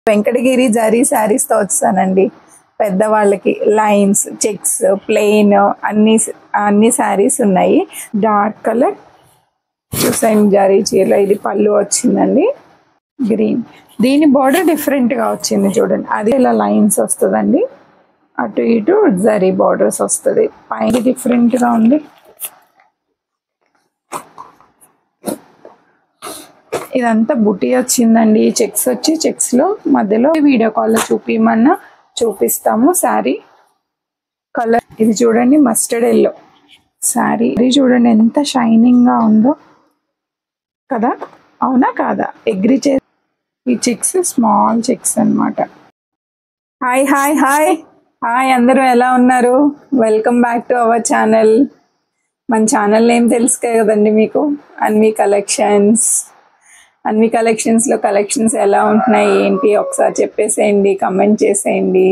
వెంకటగిరి జరీ శారీస్ తో వచ్చానండి. పెద్దవాళ్ళకి లైన్స్, చెక్స్, ప్లెయిన్ అన్ని శారీస్ ఉన్నాయి. డార్క్ కలర్ చూసాను జరీ చీరలో. ఇది పళ్ళు వచ్చిందండి గ్రీన్. దీని బార్డర్ డిఫరెంట్ గా వచ్చింది చూడండి. అది ఇలా లైన్స్ వస్తుందండి, అటు ఇటు జరీ బార్డర్స్ వస్తుంది. పైన డిఫరెంట్ గా ఉంది. ఇదంతా బుటీ వచ్చిందండి. చెక్స్ వచ్చి చెక్స్ లో మధ్యలో వీడియో కాల్ లో చూపిమన్నా చూపిస్తాము. శారీ కలర్ ఇది చూడండి, మస్టర్డ్ ఎల్లో శారీ. ఇది చూడండి ఎంత షైనింగ్ గా ఉందో కదా, అవునా కాదా? అగ్రి చే. ఈ చెక్స్ స్మాల్ చెక్స్ అన్నమాట. హాయ్ హాయ్ హాయ్ హాయ్, అందరూ ఎలా ఉన్నారు? Welcome back to our channel. మన ఛానల్ నేమ్ తెలుసు కదండి మీకు, అన్వి కలెక్షన్స్. అన్వి కలెక్షన్స్లో కలెక్షన్స్ ఎలా ఉంటున్నాయి ఏంటి ఒకసారి చెప్పేసేయండి, కమెంట్ చేసేయండి.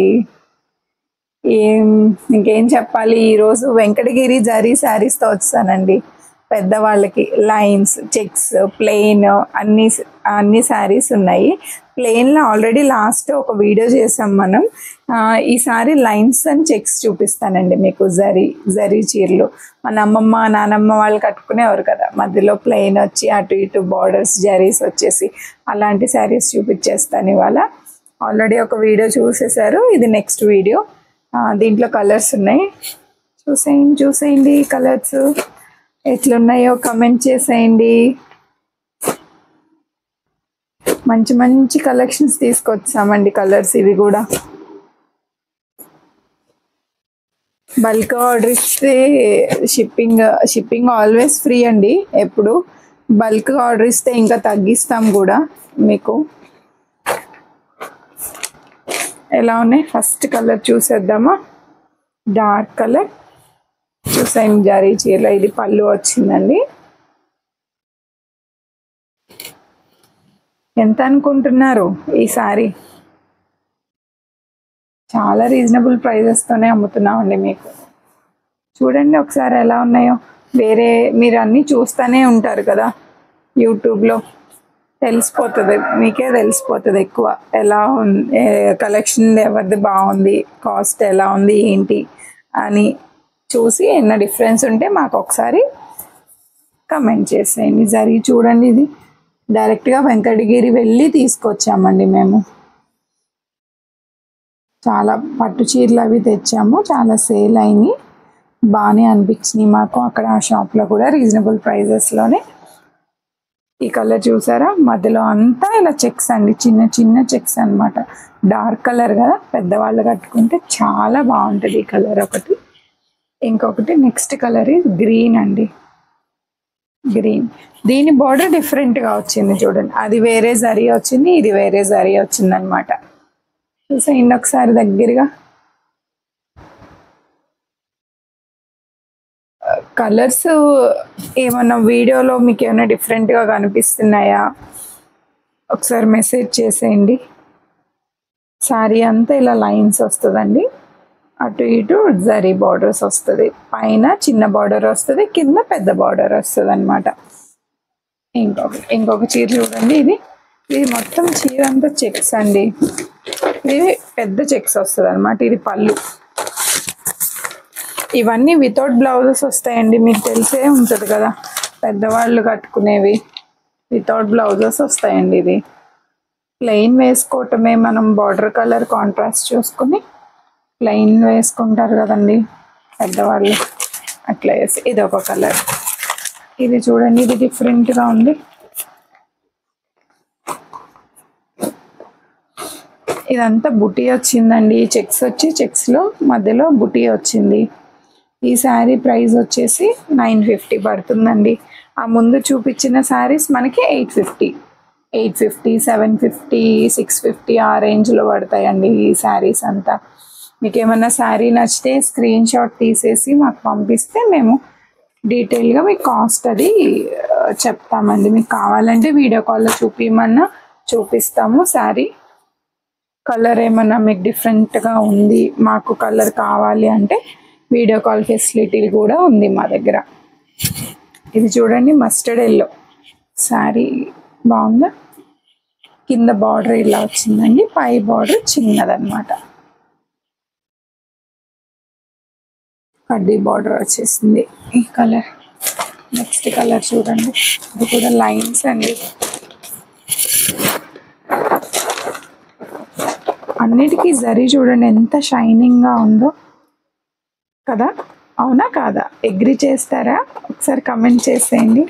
ఇంకేం చెప్పాలి. ఈరోజు వెంకటగిరి జరీ శారీస్తో వచ్చానండి. పెద్దవాళ్ళకి లైన్స్, చెక్స్, ప్లెయిన్ అన్ని శారీస్ ఉన్నాయి. ప్లెయిన్లో ఆల్రెడీ లాస్ట్ ఒక వీడియో చేసాం మనం. ఈసారి లైన్స్ అండ్ చెక్స్ చూపిస్తానండి మీకు. జరీ చీరలు మన అమ్మమ్మ నానమ్మ వాళ్ళు కట్టుకునేవారు కదా, మధ్యలో ప్లెయిన్ వచ్చి అటు ఇటు బార్డర్స్ జరీస్ వచ్చేసి అలాంటి శారీస్ చూపించేస్తాను ఇవాళ. ఆల్రెడీ ఒక వీడియో చూసేసారు, ఇది నెక్స్ట్ వీడియో. దీంట్లో కలర్స్ ఉన్నాయి, చూసేయండి కలర్స్ ఎట్లున్నాయో కమెంట్ చేసేయండి. మంచి మంచి కలెక్షన్స్ తీసుకొచ్చామండి. కలర్స్ ఇవి కూడా. బల్క్ ఆర్డర్ ఇస్తే షిప్పింగ్ ఆల్వేస్ ఫ్రీ అండి. ఎప్పుడు బల్క్ ఆర్డర్ ఇస్తే ఇంకా తగ్గిస్తాం కూడా మీకు. ఎలా ఉన్నాయి ఫస్ట్ కలర్ చూసేద్దామా. డార్క్ కలర్ చూసాను జరీ చీరలో. ఇది పళ్ళు వచ్చిందండి. ఎంత అనుకుంటున్నారు ఈ సారీ? చాలా రీజనబుల్ ప్రైజెస్తోనే అమ్ముతున్నామండి మీకు. చూడండి ఒకసారి ఎలా ఉన్నాయో. వేరే మీరు అన్నీ చూస్తూనే ఉంటారు కదా యూట్యూబ్లో, తెలిసిపోతుంది మీకే, తెలిసిపోతుంది ఎక్కువ ఎలా కలెక్షన్ ఎవరిది బాగుంది, కాస్ట్ ఎలా ఉంది ఏంటి అని చూసి ఏమైనా డిఫరెన్స్ ఉంటే మాకు ఒకసారి కమెంట్ చేసేయండి. జరీ చూడండి, ఇది డైరెక్ట్గా వెంకటగిరి వెళ్ళి తీసుకొచ్చామండి మేము. చాలా పట్టు చీరలు అవి తెచ్చాము, చాలా సేల్ అయినాయి, బాగానే అనిపించినాయి మాకు అక్కడ ఆ షాప్లో కూడా రీజనబుల్ ప్రైజెస్లోనే. ఈ కలర్ చూసారా, మధ్యలో అంతా ఇలా చెక్స్ అండి, చిన్న చిన్న చెక్స్ అనమాట. డార్క్ కలర్ కదా, పెద్దవాళ్ళు కట్టుకుంటే చాలా బాగుంటుంది ఈ కలర్ ఒకటి. ఇంకొకటి నెక్స్ట్ కలర్ గ్రీన్ అండి, గ్రీన్. దీని బార్డర్ డిఫరెంట్గా వచ్చింది చూడండి. అది వేరే జరీ వచ్చింది, ఇది వేరే జరీ వచ్చింది అనమాట. చూసేయండి ఒకసారి దగ్గరగా. కలర్స్ ఏమన్నా వీడియోలో మీకు ఏమైనా డిఫరెంట్గా కనిపిస్తున్నాయా ఒకసారి మెసేజ్ చేసేయండి. శారీ అంతా ఇలా లైన్స్ వస్తుందండి, అటు ఇటు జరీ బార్డర్స్ వస్తుంది. పైన చిన్న బార్డర్ వస్తుంది, కింద పెద్ద బార్డర్ వస్తుంది అనమాట. ఇంకొక చీర చూడండి. ఇది మొత్తం చీర అంతా చెక్స్ అండి. ఇది పెద్ద చెక్స్ వస్తుంది అనమాట. ఇది పళ్ళు. ఇవన్నీ వితౌట్ బ్లౌజెస్ వస్తాయండి, మీకు తెలిసే ఉంటుంది కదా పెద్దవాళ్ళు కట్టుకునేవి వితౌట్ బ్లౌజెస్ వస్తాయండి. ఇది ప్లెయిన్ వేసుకోవటమే, మనం బార్డర్ కలర్ కాంట్రాస్ట్ చూసుకుని ప్లెయిన్ వేసుకుంటారు కదండి పెద్దవాళ్ళు, అట్లా వేసి. ఇది ఒక కలర్. ఇది చూడండి, ఇది డిఫరెంట్గా ఉంది. ఇదంతా బుటీ వచ్చిందండి. చెక్స్ వచ్చి చెక్స్లో మధ్యలో బుటీ వచ్చింది. ఈ శారీ ప్రైస్ వచ్చేసి 950 పడుతుందండి. ఆ ముందు చూపించిన శారీస్ మనకి 850, 750, 650 ఆ రేంజ్లో పడతాయండి ఈ శారీస్ అంతా. మీకు ఏమన్నా శారీ నచ్చితే స్క్రీన్ షాట్ తీసేసి మాకు పంపిస్తే మేము డీటెయిల్గా మీకు కాస్ట్ అది చెప్తామండి. మీకు కావాలంటే వీడియో కాల్లో చూపించమన్నా చూపిస్తాము. శారీ కలర్ ఏమన్నా మీకు డిఫరెంట్గా ఉంది, మాకు కలర్ కావాలి అంటే వీడియో కాల్ ఫెసిలిటీ కూడా ఉంది మా దగ్గర. ఇది చూడండి మస్టర్డ్ ఎల్లో శారీ, బాగుందా? కింద బార్డర్ ఇలా వచ్చిందండి, పై బార్డర్ చిన్నదన్నమాట. కడ్డీ బార్డర్ వచ్చేసింది ఈ కలర్. నెక్స్ట్ కలర్ చూడండి, ఇది కూడా లైన్స్ అండి. అన్నిటికీ జరీ చూడండి ఎంత షైనింగ్గా ఉందో కదా, అవునా కాదా? అగ్రి చేస్తారా? ఒకసారి కమెంట్ చేసేయండి.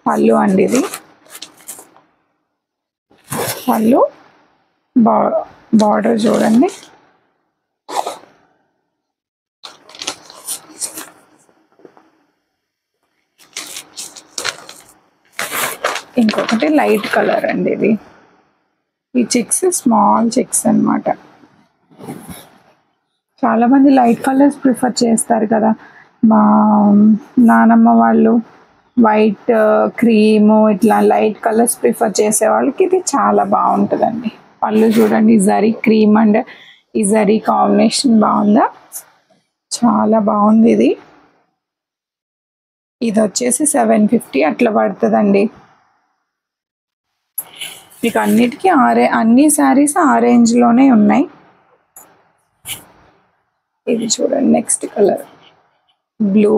పళ్ళు అండి ఇది, పళ్ళు బార్డర్ చూడండి. ఇంకొకటి లైట్ కలర్ అండి ఇది. ఈ చెక్స్ స్మాల్ చెక్స్ అన్నమాట. చాలామంది లైట్ కలర్స్ ప్రిఫర్ చేస్తారు కదా. మా నానమ్మ వాళ్ళు వైట్ క్రీము ఇట్లా లైట్ కలర్స్ ప్రిఫర్ చేసే వాళ్ళకి ఇది చాలా బాగుంటుందండి. పళ్ళు చూడండి, జరీ క్రీమ్ అండ్ ఈ జరీ కాంబినేషన్ బాగుందా? చాలా బాగుంది ఇది. ఇది వచ్చేసి 750 అట్లా పడుతుందండి. మీకు అన్నిటికీ అన్ని శారీస్ ఆ రేంజ్లోనే ఉన్నాయి. ఇది చూడండి next colour blue,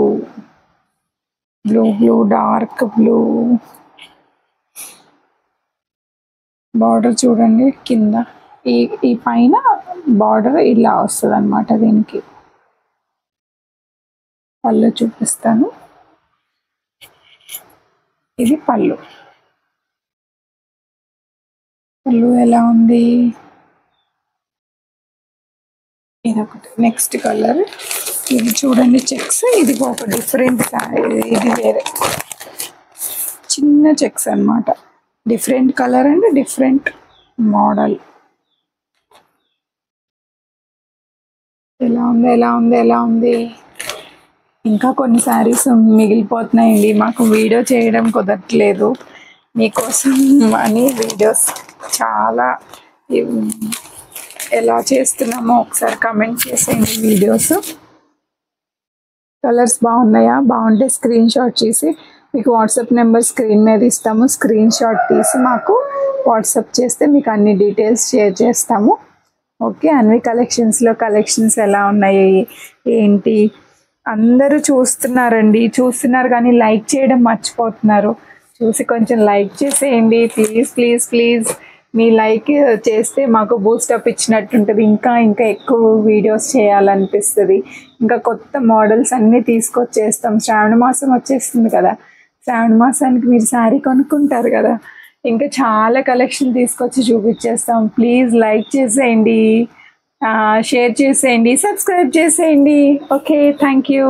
blue dark blue. Border చూడండి కింద, ఈ పైన బార్డర్ ఇలా వస్తుంది అన్నమాట. దీనికి పళ్ళు చూపిస్తాను. ఇది పళ్ళు. పళ్ళు ఎలా ఉంది? ఇది ఒకటి. నెక్స్ట్ కలర్ ఇది చూడండి చెక్స్. ఇది ఒక డిఫరెంట్ శారీ, ఇది వేరే చిన్న చెక్స్ అన్నమాట. Different colour and different model. ఎలా ఉంది? ఇంకా కొన్ని శారీస్ మిగిలిపోతున్నాయండి, మాకు వీడియో చేయడం కుదరట్లేదు. మీకోసం అని వీడియోస్ చాలా ఎలా చేస్తున్నామో ఒకసారి కమెంట్ చేసేయండి. వీడియోస్ కలర్స్ బాగున్నాయా? బాగుంటే స్క్రీన్ షాట్ చేసి మీకు వాట్సాప్ నెంబర్ స్క్రీన్ మీద ఇస్తాము. స్క్రీన్ షాట్ తీసి మాకు వాట్సాప్ చేస్తే మీకు అన్ని డీటెయిల్స్ షేర్ చేస్తాము. ఓకే, అన్వి కలెక్షన్స్లో కలెక్షన్స్ ఎలా ఉన్నాయి ఏంటి అందరూ చూస్తున్నారు కానీ లైక్ చేయడం మర్చిపోతున్నారు. చూసి కొంచెం లైక్ చేసేయండి ప్లీజ్. మీ లైక్ చేస్తే మాకు బూస్టప్ ఇచ్చినట్టుంటుంది. ఇంకా ఎక్కువ వీడియోస్ చేయాలనిపిస్తుంది. ఇంకా కొత్త మోడల్స్ అన్నీ తీసుకొచ్చేస్తాం. శ్రావణ మాసం వచ్చేస్తుంది కదా, శ్రావణ మాసానికి మీరు శారీ కొనుక్కుంటారు కదా, ఇంకా చాలా కలెక్షన్ తీసుకొచ్చి చూపించేస్తాం. ప్లీజ్ లైక్ చేసేయండి, షేర్ చేసేయండి, సబ్స్క్రైబ్ చేసేయండి. Okay, thank you.